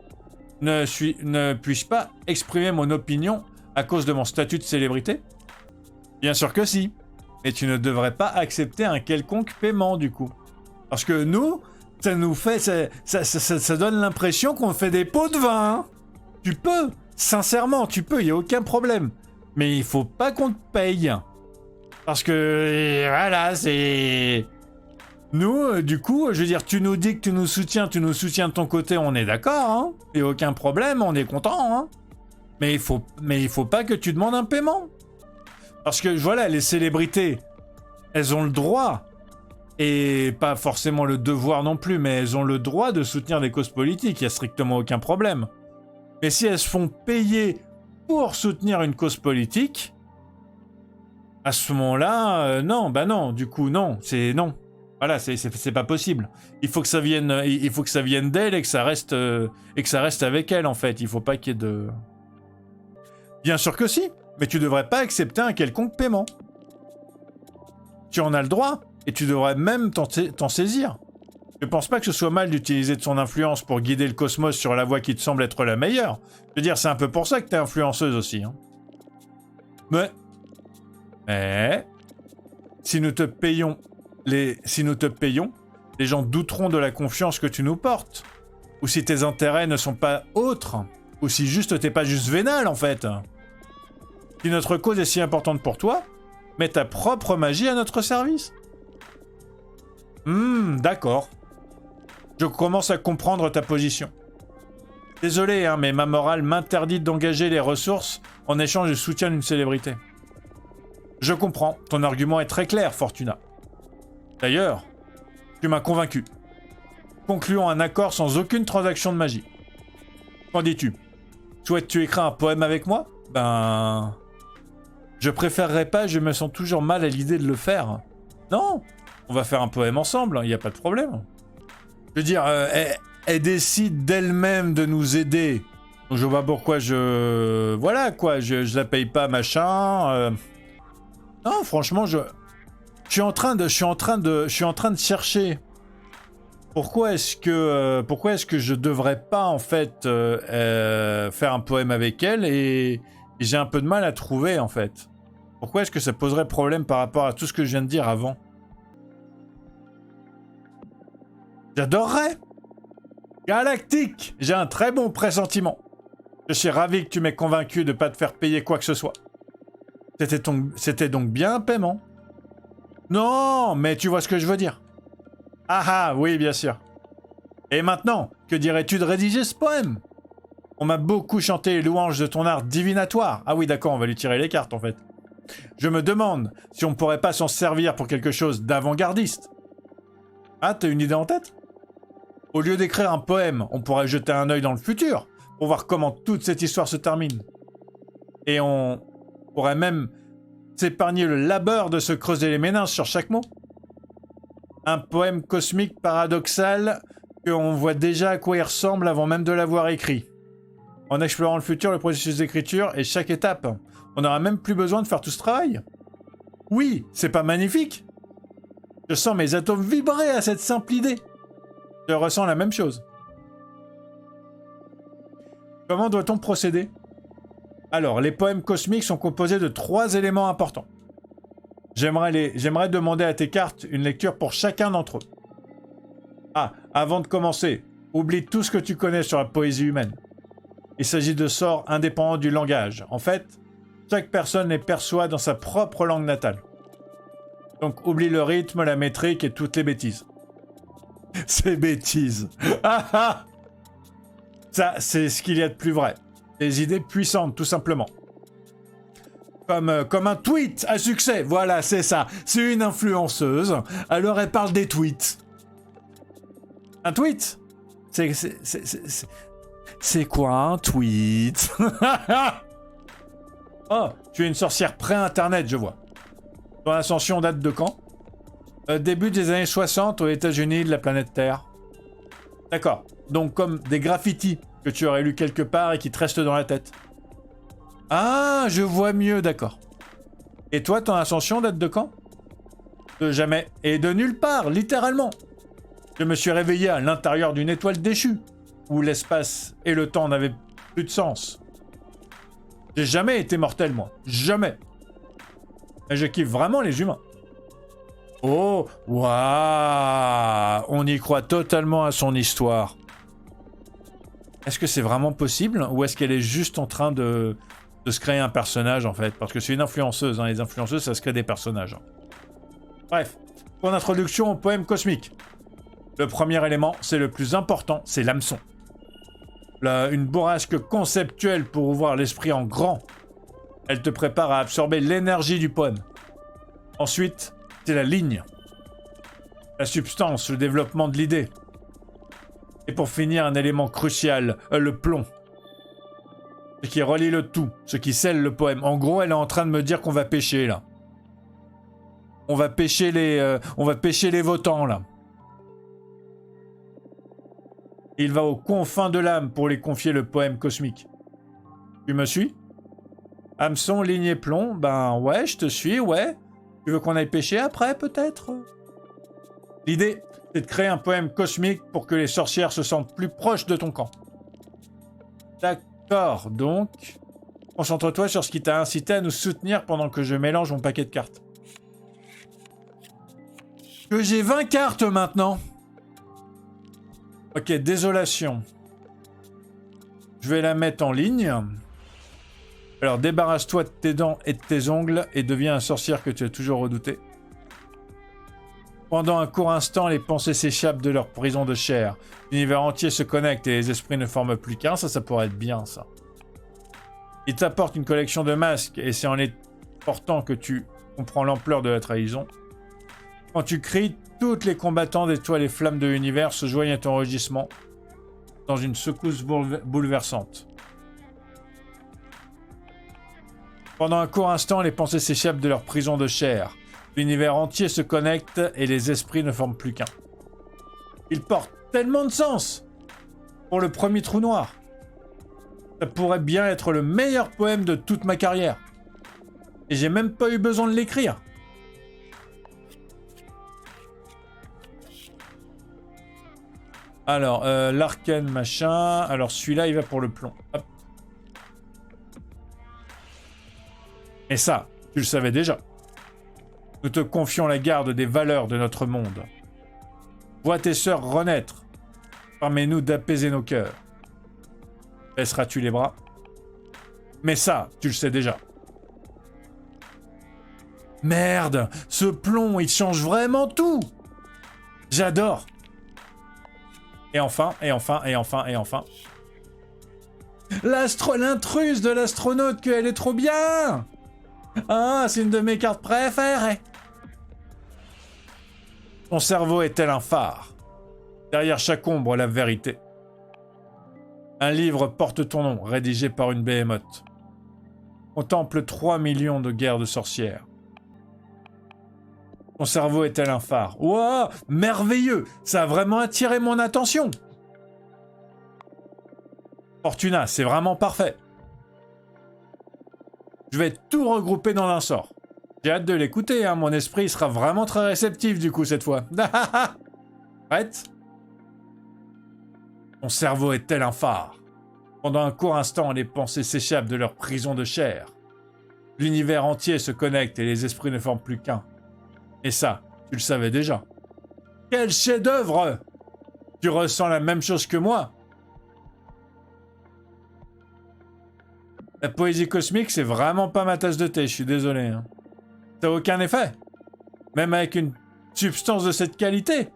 Ne puis-je pas exprimer mon opinion à cause de mon statut de célébrité? Bien sûr que si. Mais tu ne devrais pas accepter un quelconque paiement, du coup. Parce que nous, ça nous fait... Ça donne l'impression qu'on fait des pots de vin. Hein. Tu peux. Sincèrement, tu peux. Il n'y a aucun problème. Mais il faut pas qu'on te paye. Parce que... Voilà, c'est... Nous, du coup, je veux dire, tu nous dis que tu nous soutiens de ton côté, on est d'accord, hein. Et aucun problème, on est content, hein. Mais il faut pas que tu demandes un paiement. Parce que, voilà, les célébrités, elles ont le droit, et pas forcément le devoir non plus, mais elles ont le droit de soutenir des causes politiques, il n'y a strictement aucun problème. Mais si elles se font payer pour soutenir une cause politique, à ce moment-là, non, bah non, du coup, non, c'est non. Voilà, c'est pas possible. Il faut que ça vienne d'elle et que ça reste avec elle en fait. Il faut pas qu'il y ait de. Bien sûr que si, mais tu devrais pas accepter un quelconque paiement. Tu en as le droit et tu devrais même t'en saisir. Je pense pas que ce soit mal d'utiliser de son influence pour guider le cosmos sur la voie qui te semble être la meilleure. Je veux dire, c'est un peu pour ça que t'es influenceuse aussi. Hein. Mais si nous te payons. Si nous te payons, les gens douteront de la confiance que tu nous portes. Ou si tes intérêts ne sont pas autres. Ou si juste t'es pas juste vénal en fait. Si notre cause est si importante pour toi, mets ta propre magie à notre service. D'accord. Je commence à comprendre ta position. Désolé, hein, mais ma morale m'interdit d'engager les ressources en échange du soutien d'une célébrité. Je comprends, ton argument est très clair, Fortuna. D'ailleurs, tu m'as convaincu. Concluons un accord sans aucune transaction de magie. Qu'en dis-tu? Souhaites-tu écrire un poème avec moi? Ben... Je préférerais pas, je me sens toujours mal à l'idée de le faire. Non, on va faire un poème ensemble, il n'y a pas de problème. Je veux dire, elle décide d'elle-même de nous aider. Donc je vois pourquoi voilà quoi, je la paye pas, machin... Non, franchement, je suis en train de chercher. Pourquoi est-ce que je devrais pas en fait faire un poème avec elle et j'ai un peu de mal à trouver en fait. Pourquoi est-ce que ça poserait problème par rapport à tout ce que je viens de dire avant? J'adorerais. Galactique, j'ai un très bon pressentiment. Je suis ravi que tu m'aies convaincu de pas te faire payer quoi que ce soit. C'était donc bien un paiement. Non, mais tu vois ce que je veux dire. Ah ah, oui, bien sûr. Et maintenant, que dirais-tu de rédiger ce poème? On m'a beaucoup chanté les louanges de ton art divinatoire. Ah oui, d'accord, on va lui tirer les cartes, en fait. Je me demande si on pourrait pas s'en servir pour quelque chose d'avant-gardiste. Ah, t'as une idée en tête? Au lieu d'écrire un poème, on pourrait jeter un œil dans le futur pour voir comment toute cette histoire se termine. Et on pourrait même s'épargner le labeur de se creuser les méninges sur chaque mot. Un poème cosmique paradoxal qu'on voit déjà à quoi il ressemble avant même de l'avoir écrit. En explorant le futur, le processus d'écriture et chaque étape, on n'aura même plus besoin de faire tout ce travail. Oui, c'est pas magnifique? Je sens mes atomes vibrer à cette simple idée. Je ressens la même chose. Comment doit-on procéder? Alors, les poèmes cosmiques sont composés de 3 éléments importants. J'aimerais demander à tes cartes une lecture pour chacun d'entre eux. Ah, avant de commencer, oublie tout ce que tu connais sur la poésie humaine. Il s'agit de sorts indépendants du langage. En fait, chaque personne les perçoit dans sa propre langue natale. Donc oublie le rythme, la métrique et toutes les bêtises. Ces bêtises. Ah ah! Ça, c'est ce qu'il y a de plus vrai. Des idées puissantes, tout simplement. Comme un tweet à succès. Voilà, c'est ça. C'est une influenceuse. Alors elle parle des tweets. Un tweet? C'est quoi un tweet? Oh, tu es une sorcière pré-internet, je vois. Ton ascension date de quand? Début des années 60 aux États-Unis de la planète Terre. D'accord. Donc comme des graffitis que tu aurais lu quelque part et qui te restent dans la tête. Ah, je vois mieux, d'accord. Et toi, ton ascension date de quand? De jamais. Et de nulle part, littéralement. Je me suis réveillé à l'intérieur d'une étoile déchue, où l'espace et le temps n'avaient plus de sens. J'ai jamais été mortel, moi. Jamais. Et je kiffe vraiment les humains. Oh, waouh! On y croit totalement à son histoire. Est-ce que c'est vraiment possible? Ou est-ce qu'elle est juste en train de se créer un personnage, en fait? Parce que c'est une influenceuse, hein. Les influenceuses, ça se crée des personnages. Bref, pour introduction au poème cosmique. Le premier élément, c'est le plus important, c'est l'hameçon. Une bourrasque conceptuelle pour ouvrir l'esprit en grand. Elle te prépare à absorber l'énergie du poème. Ensuite, c'est la ligne. La substance, le développement de l'idée. Et pour finir, un élément crucial, le plomb. Ce qui relie le tout, ce qui scelle le poème. En gros, elle est en train de me dire qu'on va pêcher, là. On va pêcher les votants, là. Il va aux confins de l'âme pour les confier le poème cosmique. Tu me suis? Hameçon, ligne et plomb, ben ouais, je te suis, ouais. Tu veux qu'on aille pêcher après, peut-être? L'idée, c'est de créer un poème cosmique pour que les sorcières se sentent plus proches de ton camp. D'accord, donc... Concentre-toi sur ce qui t'a incité à nous soutenir pendant que je mélange mon paquet de cartes. Que j'ai 20 cartes maintenant. Ok, désolation. Je vais la mettre en ligne. Alors, débarrasse-toi de tes dents et de tes ongles et deviens un sorcière que tu as toujours redouté. Pendant un court instant, les pensées s'échappent de leur prison de chair. L'univers entier se connecte et les esprits ne forment plus qu'un. Ça pourrait être bien, ça. Il t'apporte une collection de masques et c'est en les portant que tu comprends l'ampleur de la trahison. Quand tu cries, toutes les combattants des toiles et flammes de l'univers se joignent à ton rugissement dans une secousse bouleversante. Pendant un court instant, les pensées s'échappent de leur prison de chair. L'univers entier se connecte et les esprits ne forment plus qu'un. Il porte tellement de sens pour le premier trou noir. Ça pourrait bien être le meilleur poème de toute ma carrière. Et j'ai même pas eu besoin de l'écrire. Alors, l'arcane machin. Alors, celui-là, il va pour le plomb. Hop. Et ça, tu le savais déjà. Nous te confions la garde des valeurs de notre monde. Vois tes sœurs renaître. Permets-nous d'apaiser nos cœurs. Baisseras-tu les bras? Mais ça, tu le sais déjà. Merde, ce plomb, il change vraiment tout. J'adore. Et enfin. L'intruse de l'astronaute, qu'elle est trop bien. Ah, c'est une de mes cartes préférées. Ton cerveau est tel un phare. Derrière chaque ombre, la vérité. Un livre porte ton nom, rédigé par une behemoth. Contemple 3 millions de guerres de sorcières. Ton cerveau est tel un phare. Wow, merveilleux! Ça a vraiment attiré mon attention. Fortuna, c'est vraiment parfait. Je vais tout regrouper dans un sort. J'ai hâte de l'écouter, hein. Mon esprit sera vraiment très réceptif du coup cette fois. Prête? Ton cerveau est tel un phare. Pendant un court instant, les pensées s'échappent de leur prison de chair. L'univers entier se connecte et les esprits ne forment plus qu'un. Et ça, tu le savais déjà. Quel chef-d'œuvre! Tu ressens la même chose que moi? La poésie cosmique, c'est vraiment pas ma tasse de thé, je suis désolé. Hein. Ça n'a aucun effet. Même avec une substance de cette qualité.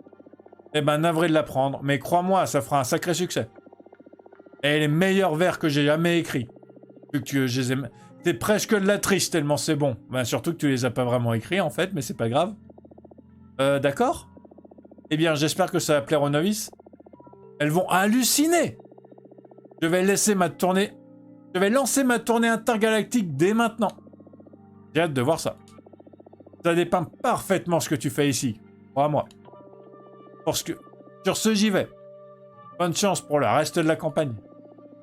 Eh ben, navré de l'apprendre, mais crois-moi, ça fera un sacré succès. Et les meilleurs vers que j'ai jamais écrits. C'est presque de la triche tellement c'est bon. Ben, surtout que tu les as pas vraiment écrits en fait, mais c'est pas grave. D'accord? Eh bien, j'espère que ça va plaire aux novices. Elles vont halluciner. Je vais lancer ma tournée intergalactique dès maintenant. J'ai hâte de voir ça. Ça dépeint parfaitement ce que tu fais ici. Crois-moi. Sur ce, j'y vais. Bonne chance pour le reste de la campagne.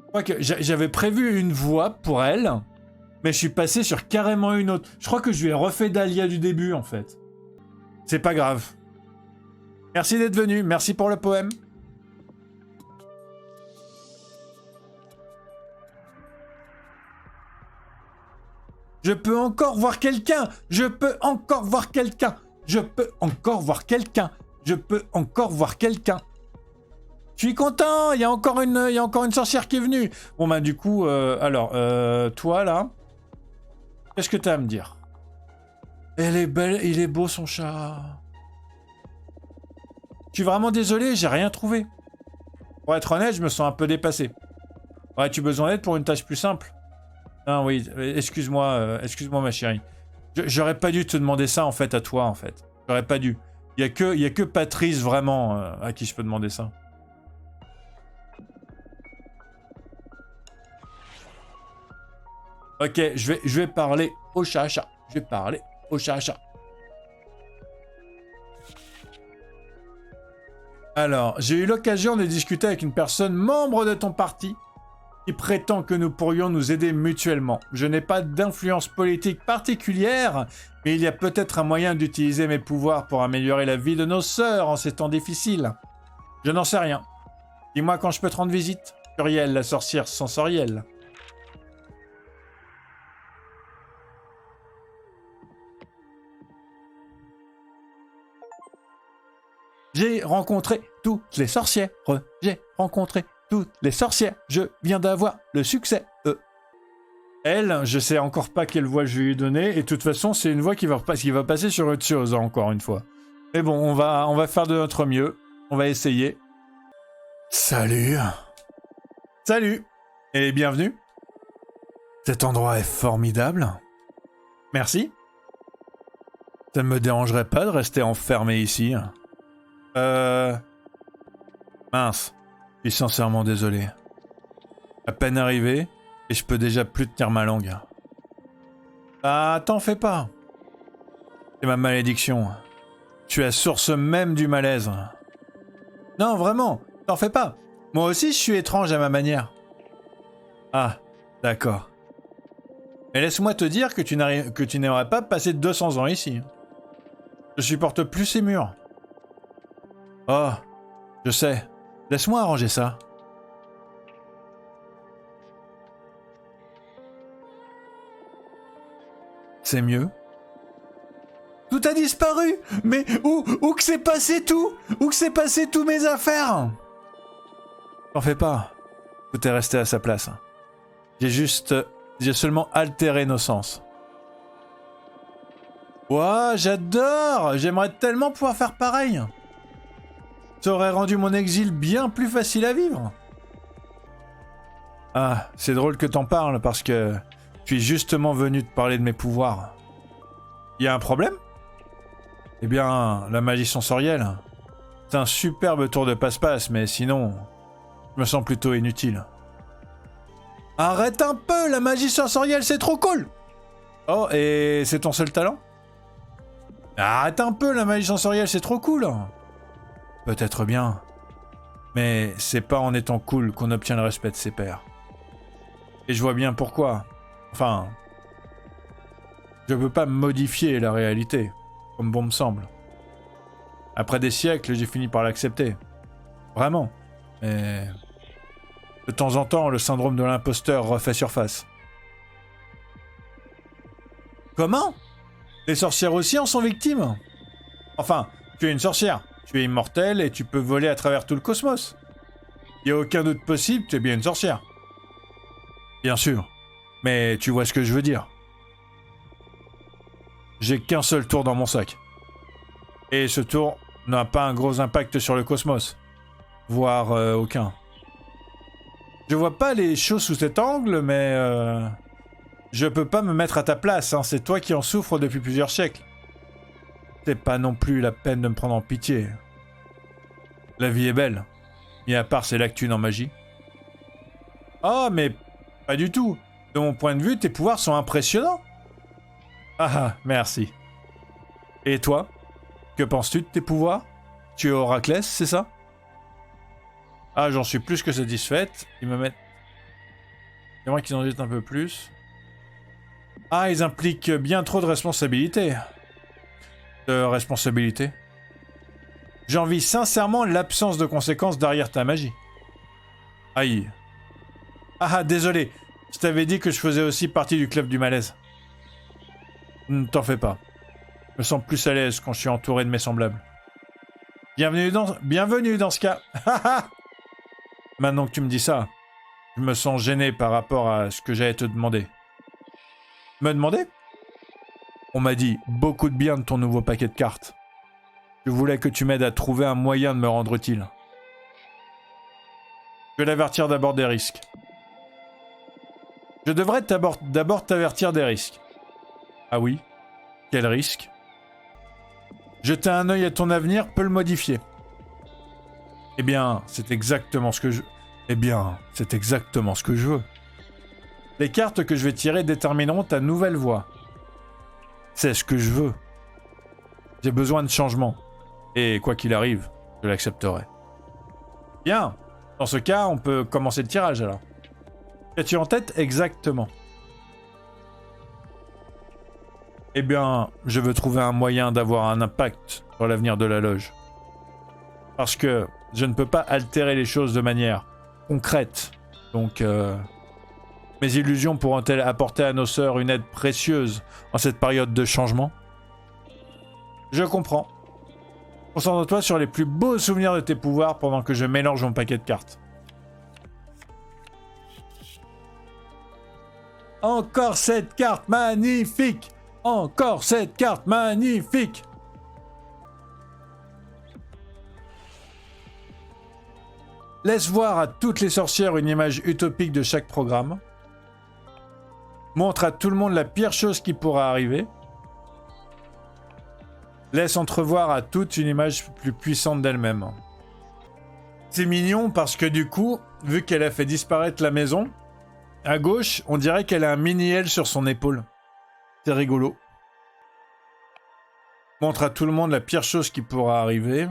Je crois que j'avais prévu une voix pour elle, mais je suis passé sur carrément une autre. Je crois que je lui ai refait Dahlia du début, en fait. C'est pas grave. Merci d'être venu. Merci pour le poème. Je peux encore voir quelqu'un. Je peux encore voir quelqu'un. Je peux encore voir quelqu'un. Je peux encore voir quelqu'un. Je suis content. Il y a encore une sorcière qui est venue. Bon bah du coup, toi là, qu'est-ce que t'as à me dire? Elle est belle. Il est beau son chat. Je suis vraiment désolé. J'ai rien trouvé. Pour être honnête, je me sens un peu dépassé. Ouais, tu as besoin d'aide pour une tâche plus simple? Ah oui, excuse-moi ma chérie. J'aurais pas dû te demander ça en fait à toi en fait. J'aurais pas dû. Il y a que Patrice vraiment à qui je peux demander ça. Ok, je vais parler au chat. Je vais parler au chat. Alors, j'ai eu l'occasion de discuter avec une personne membre de ton parti qui prétend que nous pourrions nous aider mutuellement. Je n'ai pas d'influence politique particulière, mais il y a peut-être un moyen d'utiliser mes pouvoirs pour améliorer la vie de nos sœurs en ces temps difficiles. Je n'en sais rien. Dis-moi quand je peux te rendre visite. Uriel, la sorcière sensorielle. J'ai rencontré toutes les sorcières. J'ai rencontré toutes les sorcières. Je viens d'avoir le succès. Elle, je sais encore pas quelle voix je vais lui donner. Et de toute façon, c'est une voix qui va passer sur autre chose, encore une fois. Mais bon, on va faire de notre mieux. On va essayer. Salut. Salut. Et bienvenue. Cet endroit est formidable. Merci. Ça ne me dérangerait pas de rester enfermé ici. Mince. Je suis sincèrement désolé. À peine arrivé, et je peux déjà plus tenir ma langue. Ah, t'en fais pas. C'est ma malédiction. Je suis la source même du malaise. Non, vraiment, t'en fais pas. Moi aussi, je suis étrange à ma manière. Ah, d'accord. Mais laisse-moi te dire que tu n'aimerais pas passer 200 ans ici. Je supporte plus ces murs. Oh, je sais. Laisse-moi arranger ça. C'est mieux. Tout a disparu. Mais où que c'est passé tout? Où que c'est passé tous mes affaires? T'en fais pas. Tout est resté à sa place. J'ai seulement altéré nos sens. Ouah, j'adore! J'aimerais tellement pouvoir faire pareil. Ça aurait rendu mon exil bien plus facile à vivre. Ah, c'est drôle que t'en parles parce que je suis justement venu te parler de mes pouvoirs. Y a un problème? Eh bien, la magie sensorielle. C'est un superbe tour de passe-passe, mais sinon, je me sens plutôt inutile. Arrête un peu, la magie sensorielle, c'est trop cool! Oh, et c'est ton seul talent? Arrête un peu, la magie sensorielle, c'est trop cool! Peut-être bien. Mais c'est pas en étant cool qu'on obtient le respect de ses pairs. Et je vois bien pourquoi. Enfin... Je peux pas modifier la réalité, comme bon me semble. Après des siècles, j'ai fini par l'accepter. Vraiment. Mais... de temps en temps, le syndrome de l'imposteur refait surface. Comment? Les sorcières aussi en sont victimes? Enfin, tu es une sorcière. Tu es immortelle et tu peux voler à travers tout le cosmos. Y a aucun doute possible, tu es bien une sorcière. Bien sûr. Mais tu vois ce que je veux dire. J'ai qu'un seul tour dans mon sac. Et ce tour n'a pas un gros impact sur le cosmos. Voire aucun. Je vois pas les choses sous cet angle, mais... je peux pas me mettre à ta place, hein. C'est toi qui en souffres depuis plusieurs siècles. C'est pas non plus la peine de me prendre en pitié. La vie est belle. Et à part ses lacunes en magie. Ah, mais pas du tout. De mon point de vue, tes pouvoirs sont impressionnants. Ah, merci. Et toi? Que penses-tu de tes pouvoirs? Tu es Oraclès, c'est ça? Ah, j'en suis plus que satisfaite. Ils me mettent... J'aimerais qu'ils en disent un peu plus. Ah, ils impliquent bien trop de responsabilités. De responsabilité. J'envie sincèrement l'absence de conséquences derrière ta magie. Aïe. Ah, désolé. Je t'avais dit que je faisais aussi partie du club du malaise. Ne t'en fais pas. Je me sens plus à l'aise quand je suis entouré de mes semblables. Bienvenue dans ce cas. Maintenant que tu me dis ça, je me sens gêné par rapport à ce que j'allais te demander. Me demander? On m'a dit beaucoup de bien de ton nouveau paquet de cartes. Je voulais que tu m'aides à trouver un moyen de me rendre utile. Je vais l'avertir d'abord des risques. Je devrais d'abord t'avertir des risques. Ah oui? Quel risque? Jeter un œil à ton avenir peut le modifier. Eh bien, c'est exactement ce que je... veux. Les cartes que je vais tirer détermineront ta nouvelle voie. C'est ce que je veux. J'ai besoin de changement. Et quoi qu'il arrive, je l'accepterai. Bien. Dans ce cas, on peut commencer le tirage alors. Qu'as-tu en tête exactement? Eh bien, je veux trouver un moyen d'avoir un impact sur l'avenir de la loge. Parce que je ne peux pas altérer les choses de manière concrète. Donc, mes illusions pourront-elles apporter à nos sœurs une aide précieuse en cette période de changement? Je comprends. Concentre-toi sur les plus beaux souvenirs de tes pouvoirs pendant que je mélange mon paquet de cartes. Encore cette carte magnifique! Encore cette carte magnifique! Laisse voir à toutes les sorcières une image utopique de chaque programme. Montre à tout le monde la pire chose qui pourra arriver. Laisse entrevoir à toutes une image plus puissante d'elle-même. C'est mignon parce que du coup, vu qu'elle a fait disparaître la maison, à gauche, on dirait qu'elle a un mini-L sur son épaule. C'est rigolo. Montre à tout le monde la pire chose qui pourra arriver.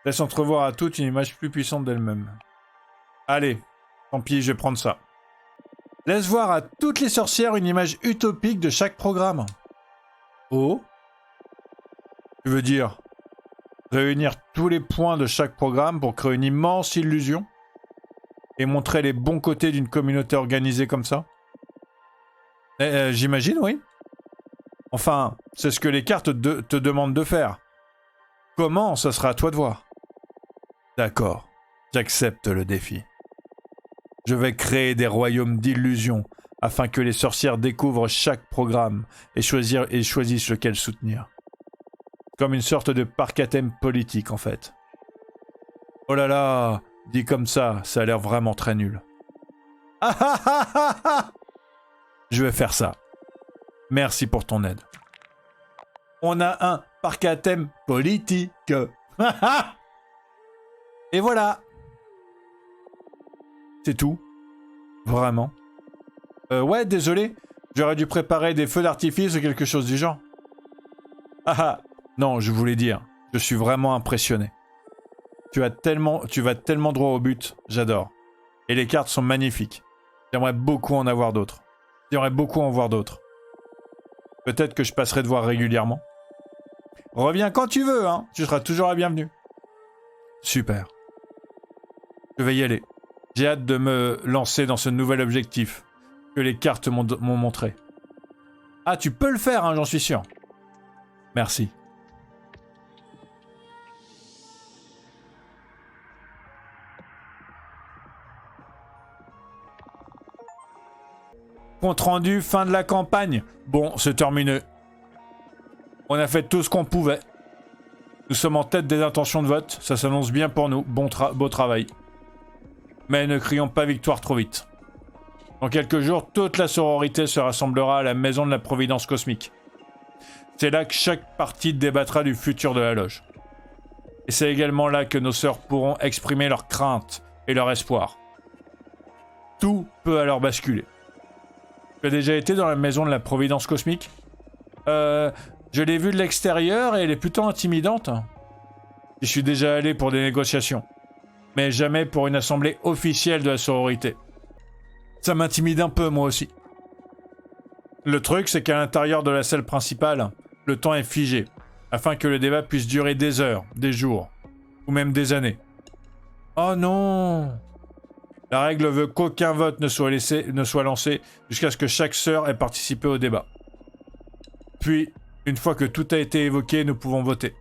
Laisse entrevoir à toutes une image plus puissante d'elle-même. Allez, tant pis, je vais prendre ça. Laisse voir à toutes les sorcières une image utopique de chaque programme. Oh? Tu veux dire réunir tous les points de chaque programme pour créer une immense illusion? Et montrer les bons côtés d'une communauté organisée comme ça? J'imagine, oui. Enfin, c'est ce que les cartes te demandent de faire. Comment, ça sera à toi de voir. D'accord, j'accepte le défi. Je vais créer des royaumes d'illusions afin que les sorcières découvrent chaque programme et choisissent lequel soutenir. Comme une sorte de parc à thème politique en fait. Oh là là, dit comme ça a l'air vraiment très nul. Ah ah ah ah ah! Je vais faire ça. Merci pour ton aide. On a un parc à thème politique. Et voilà. C'est tout. Vraiment. Ouais, désolé. J'aurais dû préparer des feux d'artifice ou quelque chose du genre. Ah ah. Non, je voulais dire. Je suis vraiment impressionné. Tu vas tellement droit au but. J'adore. Et les cartes sont magnifiques. J'aimerais beaucoup en avoir d'autres. Peut-être que je passerai te voir régulièrement. Reviens quand tu veux, hein. Tu seras toujours la bienvenue. Super. Je vais y aller. J'ai hâte de me lancer dans ce nouvel objectif que les cartes m'ont montré. Ah, tu peux le faire, hein, j'en suis sûr. Merci. Compte rendu, fin de la campagne. Bon, c'est terminé. On a fait tout ce qu'on pouvait. Nous sommes en tête des intentions de vote. Ça s'annonce bien pour nous. Beau travail. Mais ne crions pas victoire trop vite. Dans quelques jours, toute la sororité se rassemblera à la maison de la Providence Cosmique. C'est là que chaque partie débattra du futur de la loge. Et c'est également là que nos sœurs pourront exprimer leurs craintes et leurs espoirs. Tout peut alors basculer. Tu as déjà été dans la maison de la Providence Cosmique ? Je l'ai vue de l'extérieur et elle est plutôt intimidante. Je suis déjà allé pour des négociations, mais jamais pour une assemblée officielle de la sororité. Ça m'intimide un peu, moi aussi. Le truc, c'est qu'à l'intérieur de la salle principale, le temps est figé, afin que le débat puisse durer des heures, des jours, ou même des années. Oh non! La règle veut qu'aucun vote ne soit lancé jusqu'à ce que chaque sœur ait participé au débat. Puis, une fois que tout a été évoqué, nous pouvons voter.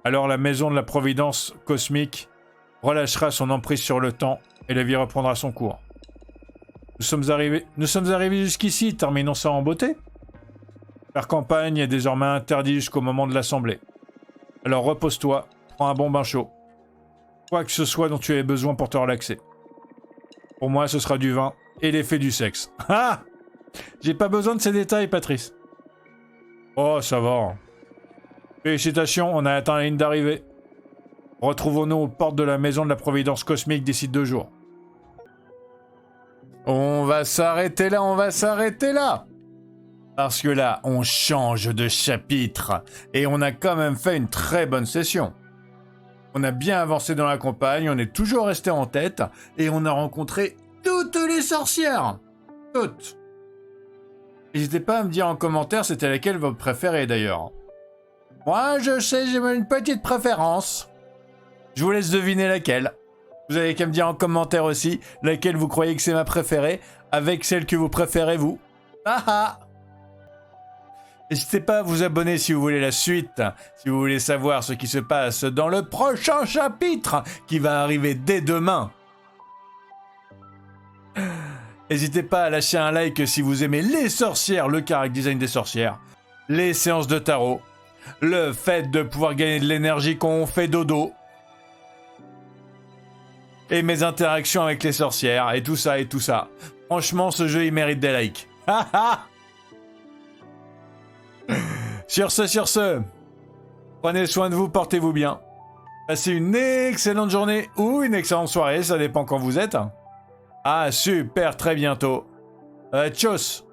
Alors la maison de la Providence Cosmique relâchera son emprise sur le temps et la vie reprendra son cours. Nous sommes arrivés jusqu'ici, terminons ça en beauté. Faire campagne est désormais interdit jusqu'au moment de l'assemblée. Alors repose-toi, prends un bon bain chaud. Quoi que ce soit dont tu aies besoin pour te relaxer. Pour moi, ce sera du vin et l'effet du sexe. Ah! J'ai pas besoin de ces détails, Patrice. Oh, ça va. Félicitations, on a atteint la ligne d'arrivée. Retrouvons-nous aux portes de la maison de la Providence Cosmique d'ici 2 jours. On va s'arrêter là. Parce que là, on change de chapitre. Et on a quand même fait une très bonne session. On a bien avancé dans la campagne, on est toujours resté en tête, et on a rencontré toutes les sorcières. Toutes. N'hésitez pas à me dire en commentaire c'était laquelle votre préférée d'ailleurs. Moi, je sais, j'ai une petite préférence. Je vous laisse deviner laquelle. Vous avez qu'à me dire en commentaire aussi laquelle vous croyez que c'est ma préférée, avec celle que vous préférez vous. Ah ah! N'hésitez pas à vous abonner si vous voulez la suite, si vous voulez savoir ce qui se passe dans le prochain chapitre qui va arriver dès demain. N'hésitez pas à lâcher un like si vous aimez les sorcières, le character design des sorcières, les séances de tarot, le fait de pouvoir gagner de l'énergie quand on fait dodo, et mes interactions avec les sorcières, et tout ça. Franchement, ce jeu, il mérite des likes. Sur ce, prenez soin de vous, portez-vous bien. Passez une excellente journée ou une excellente soirée, ça dépend quand vous êtes. À super très bientôt. Tchuss.